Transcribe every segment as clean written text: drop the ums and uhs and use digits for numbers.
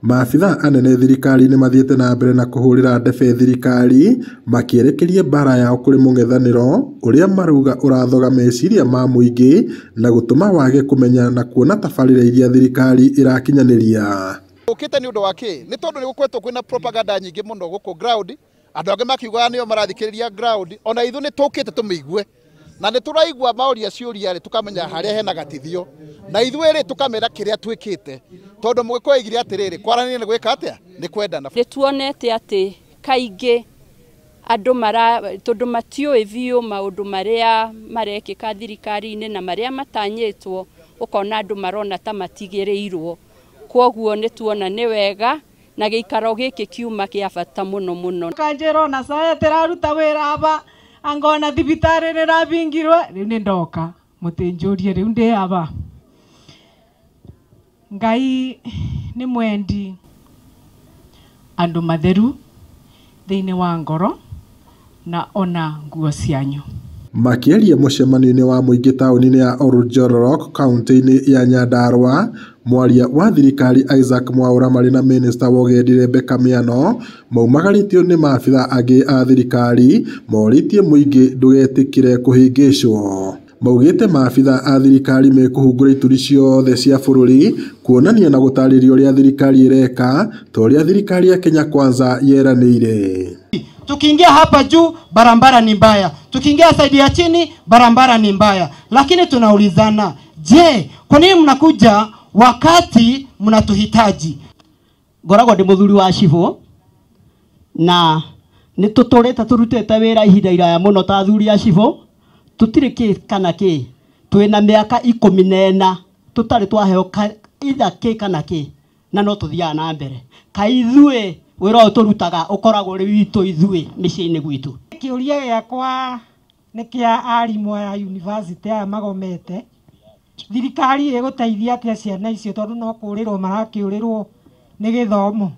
Maabitha anene thirikari nĩ mathiĩte na mbere na kũhũrĩra ndebe thirikari makĩerekeria mbara yao kũrĩ mũng'ethanĩro ũrĩa marauga ũrathoga meciria ma mũingĩ na gũtũma wage kũmenya na kuona tabarĩra iria thirikari ĩrakinyanĩria. Ũkĩte nĩ ũndũ wa kĩ? Nĩ tondũ nĩ gũkoretwo kwĩna propaganda nyingĩ mũno gũkũ ground, andũ angĩ makiuga nĩo marathikĩrĩria ground, ona ithuĩ nĩ tũkĩte tũmĩigue na nĩ tũraigua maũria ciũria rĩ tukamenya harĩa hena gatithio na ithuĩ rĩ tukamera kĩrĩa twĩkĩte tondũ mũgĩkũyũ aigire atĩrĩrĩ kwaranĩria nĩ gwĩka atĩa nĩ kwendana. Nĩ tuonete atĩ kaingĩ andũ tondũ matiũĩ biũ maũndũ marĩa marekĩka thirikari-inĩ na marĩa matanyĩtwo, ũkona andũ marona ta matigĩrĩirwo. Kwoguo nĩ tuona nĩ wega na gĩikaro gĩkĩ kiuma kĩa bata mũno mũno. Kanjĩro na saya tĩraruta wĩra aba angona thibitarĩ nĩrabingirwe rĩu nĩ ndoka mũtĩnjũrie rĩu ndĩ aba. Ngai nĩ mwendi andũ matheru thĩinĩ wa ngoro na ona nguo cianyu. Makĩaria mũcemanio-inĩ wa mũingĩ taũni-inĩ ya Oljororok kaunti-inĩ ya Nyandarua, mwaria wa thirikari Isaac Mwaũra marĩ na minista wa ũgendi Rebecca Miano maumagarĩtio nĩ maabitha angĩ a thirikari morĩtie mũingĩ ndũgetĩkĩre kũhĩngĩcwo. Maugĩte maabitha a thirikari mekũhungura ituri ciothe cia bũrũri kuonania na gũtarĩria ũrĩa thirikari ĩreka ta ũrĩa thirikari ya Kenya Kwanza yeranĩire. Tukiingia hapa juu barabara ni mbaya, tukiingia saidi ya chini barabara ni mbaya, lakini tunaulizana, je, kwa nini mnakuja wakati mnatuhitaji? Ngoragwo ndi muthuri wa Cibo na ni tuturite turutite wira ihinda iraya muno ta athuri a Cibo, tutire ki kana ki twina miaka 14 tutari twaheo ida ki kana ki na no tuthia na mbere kaithue wĩra ũtũrutaga ũkoragwo rĩ witũ ithuĩ mĩciĩ-inĩ gwitũ. Kĩũria gĩakwa nĩ kĩa arimũ a university aya magomete, thirikari ĩgũteithia atĩa ciana icio tondũ no kũũrĩrwo marakĩũrĩrwo nĩ gĩthomo.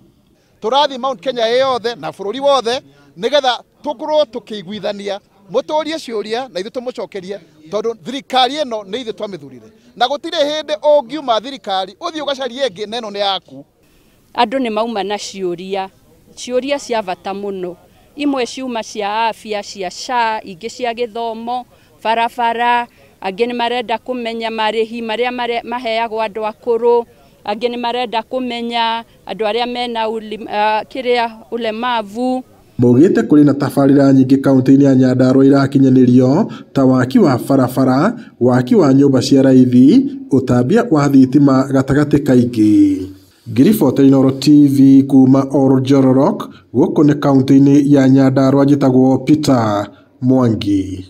Tũrathi Mount Kenya yothe na bũrũri wothe nĩgetha tũkorwo tũkĩiguithania mũtũrie ciũria na ithuĩ tũmũcokerie tondũ thirikari ĩno nĩ ithuĩ twamĩthurire na gũtirĩ hĩndĩ ũngiuma thirikari ũthiĩ ũgacarie ĩngĩ na ĩno nĩ yaku. Andũ nĩ mauma na ciũria cia bata mũno, imwe ciuma cia afya, cia SHA, ingĩ cia gĩthomo, barabara, angĩ nĩ marenda kũmenya marĩhi marĩa maheagwo andũ akũrũ, angĩ nĩ marenda kũmenya andũ arĩa mena ulemavu. Maugĩte kũrĩ na tabarĩra nyingĩ kaunti-inĩ ya Nyandarua irakinyanĩrio ta waki wa barabara, waki wa nyũmba cia raithi, ũtambia wa thitima gatagatĩ kaingĩ. Ngiriboteri Inooro TV kuma Oljororok gũkũ nĩ kaunti-inĩ ya Nyandarua, njĩtagwo Peter Mwangi.